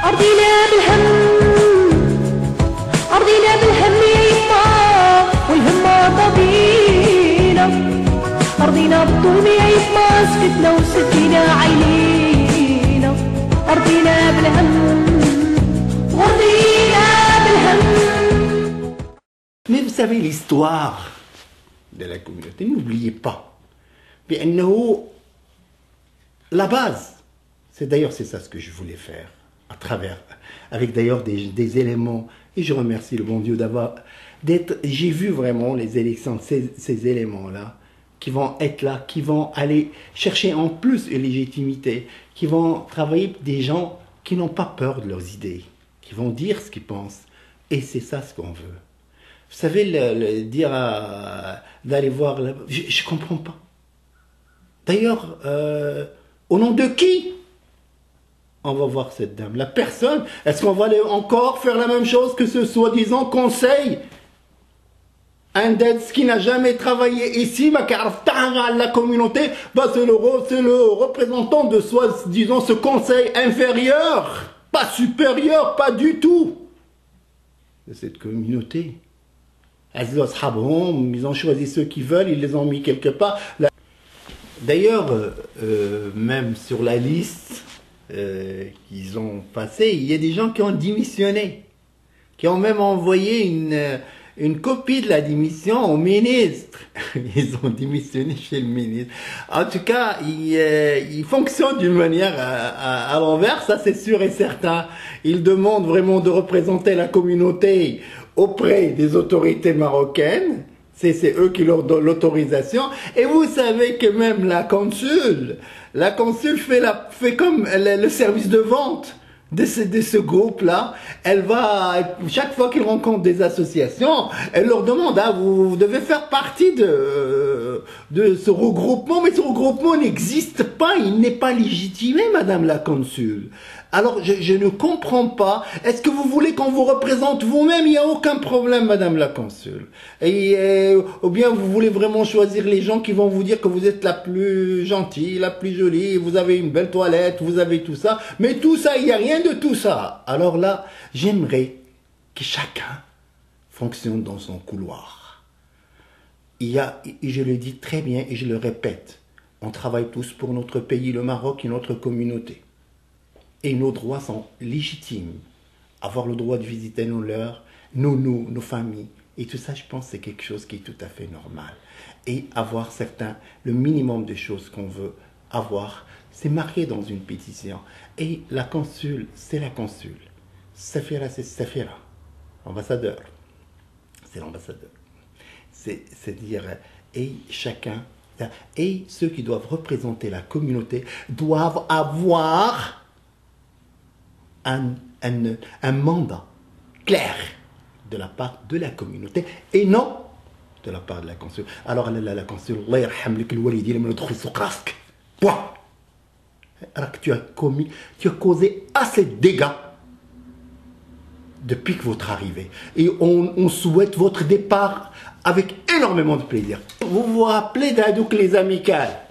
أرضينا بالهم أرضينا بالهم يا يما والهمة طبينا أرضينا بالظلم يا يما سكتنا وسدينا عينينا أرضينا بالهم وأرضينا بالهم. Mais vous savez l'histoire de la communauté, n'oubliez pas. La base, c'est ça ce que je voulais faire, à travers, avec d'ailleurs des éléments, et je remercie le bon Dieu j'ai vu vraiment les élections de ces éléments-là, qui vont être là, qui vont aller chercher en plus une légitimité, qui vont travailler des gens qui n'ont pas peur de leurs idées, qui vont dire ce qu'ils pensent, et c'est ça ce qu'on veut. Vous savez, dire d'aller voir, je ne comprends pas. D'ailleurs, au nom de qui on va voir cette dame? La personne? Est-ce qu'on va aller encore faire la même chose que ce soi-disant conseil? Un DEDS qui n'a jamais travaillé ici, la communauté, c'est le représentant de soi-disant ce conseil inférieur, pas supérieur, pas du tout, de cette communauté. Ils ont choisi ceux qui veulent, ils les ont mis quelque part. D'ailleurs, même sur la liste qu'ils ont passée, il y a des gens qui ont démissionné, qui ont même envoyé une copie de la démission au ministre. Ils ont démissionné chez le ministre. En tout cas, ils fonctionnent d'une manière à l'envers, ça c'est sûr et certain. Ils demandent vraiment de représenter la communauté auprès des autorités marocaines. C'est eux qui leur donnent l'autorisation. Et vous savez que même la consul fait comme le service de vente de ce groupe-là. Elle va, chaque fois qu'ils rencontrent des associations, elle leur demande, vous devez faire partie de ce regroupement, mais ce regroupement n'existe pas, il n'est pas légitimé, madame la consul. Alors, je ne comprends pas. Est-ce que vous voulez qu'on vous représente vous-même? Il n'y a aucun problème, madame la consul. Ou bien vous voulez vraiment choisir les gens qui vont vous dire que vous êtes la plus gentille, la plus jolie, vous avez une belle toilette, vous avez tout ça. Mais tout ça, il n'y a rien de tout ça. Alors là, j'aimerais que chacun fonctionne dans son couloir. Et je le dis très bien et je le répète, on travaille tous pour notre pays, le Maroc et notre communauté. Et nos droits sont légitimes. Avoir le droit de visiter nos leurs, nos familles. Et tout ça, je pense, c'est quelque chose qui est tout à fait normal. Et avoir le minimum de choses qu'on veut avoir, c'est marqué dans une pétition. Et la consul, c'est la consul. Safira, c'est Safira. Ambassadeur. C'est l'ambassadeur. C'est-à-dire, et chacun, et ceux qui doivent représenter la communauté doivent avoir un mandat clair de la part de la communauté et non de la part de la consul. Alors la consul, Allah yarham lik al-walidi lam yadkhul suq rask. Point. Tu as causé assez de dégâts depuis que votre arrivée. Et on souhaite votre départ avec énormément de plaisir. Vous vous rappelez d'Hadouk les amicales?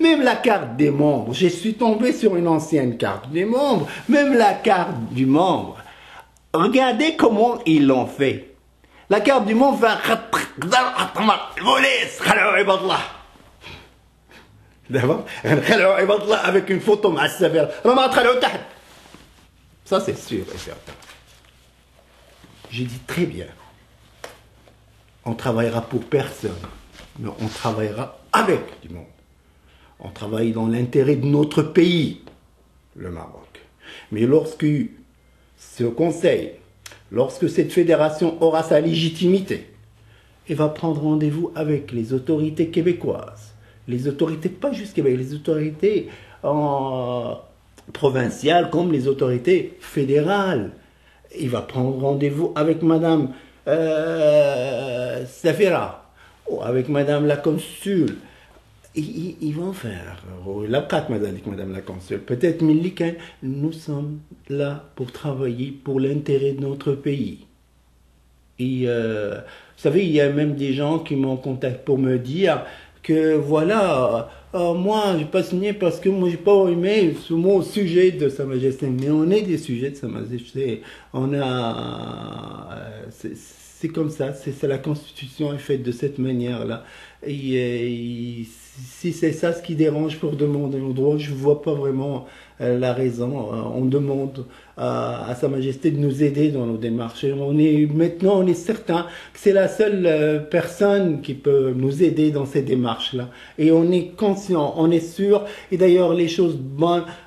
Même la carte des membres, je suis tombé sur une ancienne carte des membres, même la carte du membre. Regardez comment ils l'ont fait. La carte du membre fait avec une photo. Ça c'est sûr et certain. J'ai dit très bien. On travaillera pour personne, mais on travaillera avec du monde. On travaille dans l'intérêt de notre pays, le Maroc. Mais lorsque ce conseil, lorsque cette fédération aura sa légitimité, il va prendre rendez-vous avec les autorités québécoises. Les autorités, pas juste Québec, les autorités provinciales comme les autorités fédérales. Il va prendre rendez-vous avec madame Safira, avec madame la consul. Ils vont faire la carte, madame la consul. Peut-être nous sommes là pour travailler pour l'intérêt de notre pays. Et vous savez, il y a même des gens qui m'ont contacté pour me dire que voilà, moi, j'ai pas signé parce que moi, j'ai pas aimé ce mot sujet de Sa Majesté. Mais on est des sujets de Sa Majesté. On a, c'est comme ça. C'est la Constitution est faite de cette manière-là. Et si c'est ça ce qui dérange pour demander le droit, je vois pas vraiment la raison. On demande à Sa Majesté de nous aider dans nos démarches. Et maintenant, on est certain que c'est la seule personne qui peut nous aider dans ces démarches-là. Et on est conscient, on est sûr. Et d'ailleurs, les choses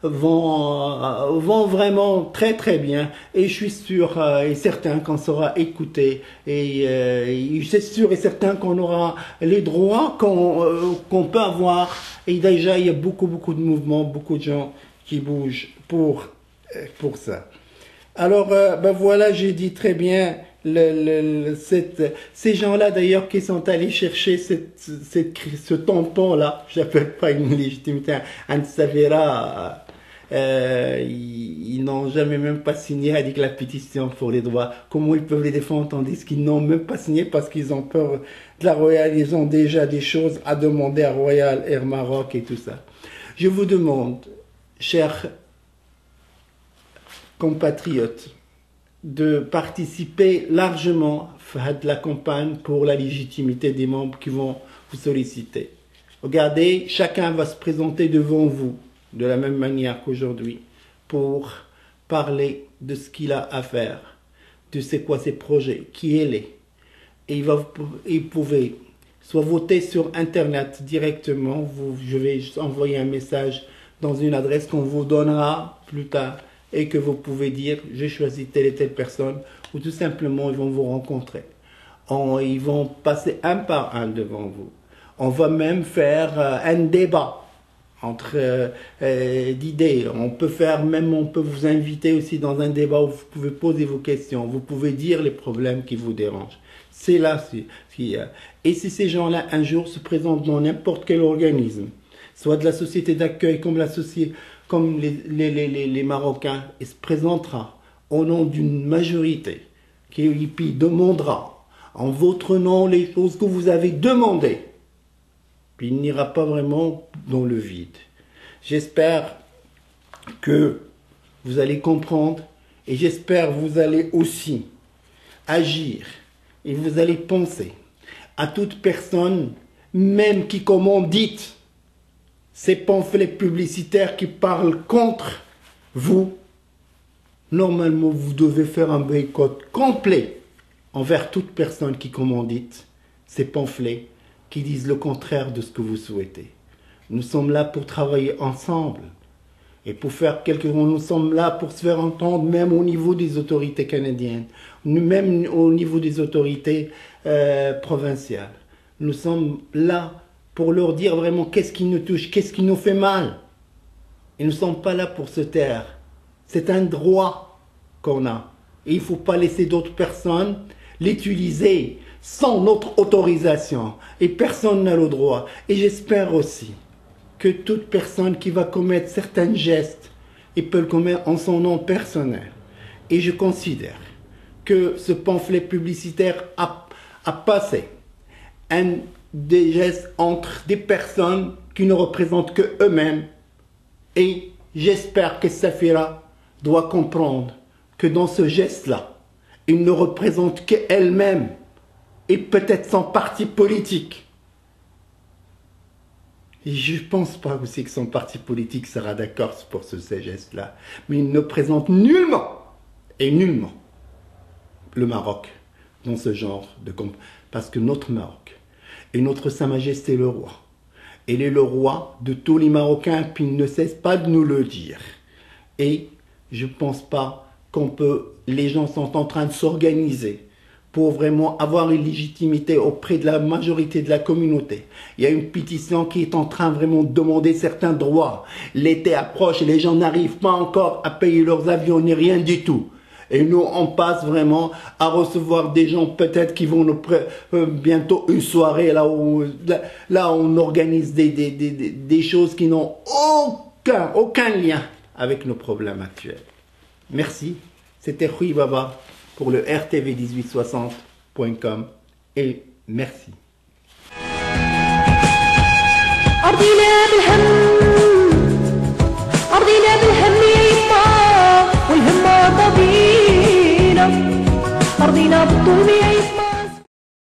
vont vraiment très très bien. Et je suis sûr et certain qu'on sera écouté. Et c'est sûr et certain qu'on aura les droits qu'on peut avoir. Et déjà, il y a beaucoup de mouvements, beaucoup de gens qui bougent pour ça. Alors, ben voilà, j'ai dit très bien, ces gens-là d'ailleurs qui sont allés chercher ce tampon-là, je n'appelle pas une légitimité, un Savera, ils n'ont jamais même pas signé avec la pétition pour les droits. Comment ils peuvent les défendre tandis qu'ils n'ont même pas signé parce qu'ils ont peur de la Royale, ils ont déjà des choses à demander à Royal Air Maroc et tout ça. Je vous demande, chers compatriotes, de participer largement à la campagne pour la légitimité des membres qui vont vous solliciter. Regardez, chacun va se présenter devant vous de la même manière qu'aujourd'hui pour parler de ce qu'il a à faire, de c'est quoi ses projets, qui il est. Et vous pouvez soit voter sur Internet directement, je vais envoyer un message dans une adresse qu'on vous donnera plus tard et que vous pouvez dire j'ai choisi telle et telle personne, ou tout simplement ils vont vous rencontrer. Ils vont passer un par un devant vous. On va même faire un débat entre d'idées. On peut vous inviter aussi dans un débat où vous pouvez poser vos questions, vous pouvez dire les problèmes qui vous dérangent. C'est là et si ces gens-là un jour se présentent dans n'importe quel organisme, soit de la société d'accueil comme les Marocains, il se présentera au nom d'une majorité qui puis demandera en votre nom les choses que vous avez demandées. Puis il n'ira pas vraiment dans le vide. J'espère que vous allez comprendre et j'espère que vous allez aussi agir et vous allez penser à toute personne, même qui commandite ces pamphlets publicitaires qui parlent contre vous. Normalement, vous devez faire un boycott complet envers toute personne qui commandite ces pamphlets qui disent le contraire de ce que vous souhaitez. Nous sommes là pour travailler ensemble et pour faire quelque chose. Nous sommes là pour se faire entendre même au niveau des autorités canadiennes, même au niveau des autorités provinciales. Nous sommes là pour leur dire vraiment qu'est-ce qui nous touche, qu'est-ce qui nous fait mal. Et nous ne sommes pas là pour se taire. C'est un droit qu'on a. Et il ne faut pas laisser d'autres personnes l'utiliser sans notre autorisation. Et personne n'a le droit. Et j'espère aussi que toute personne qui va commettre certains gestes, il peut le commettre en son nom personnel. Et je considère que ce pamphlet publicitaire a passé des gestes entre des personnes qui ne représentent que eux-mêmes. Et j'espère que Safira doit comprendre que dans ce geste-là, il ne représente qu'elle-même et peut-être son parti politique. Et je ne pense pas aussi que son parti politique sera d'accord pour ce geste-là. Mais il ne présente nullement le Maroc dans ce genre de combat. Parce que notre Maroc et notre Sa Majesté le roi, il est le roi de tous les Marocains, puis il ne cesse pas de nous le dire. Et je ne pense pas les gens sont en train de s'organiser pour vraiment avoir une légitimité auprès de la majorité de la communauté. Il y a une pétition qui est en train vraiment de demander certains droits. L'été approche et les gens n'arrivent pas encore à payer leurs avions ni rien du tout. Et nous, on passe vraiment à recevoir des gens peut-être qui vont nous bientôt une soirée là où on organise des choses qui n'ont aucun lien avec nos problèmes actuels. Merci. C'était Rui Baba pour le RTV1860.com et merci. أرضينا بالهم أرضينا بالهم يا يما والهمة طبينا أرضينا بالطول يا يما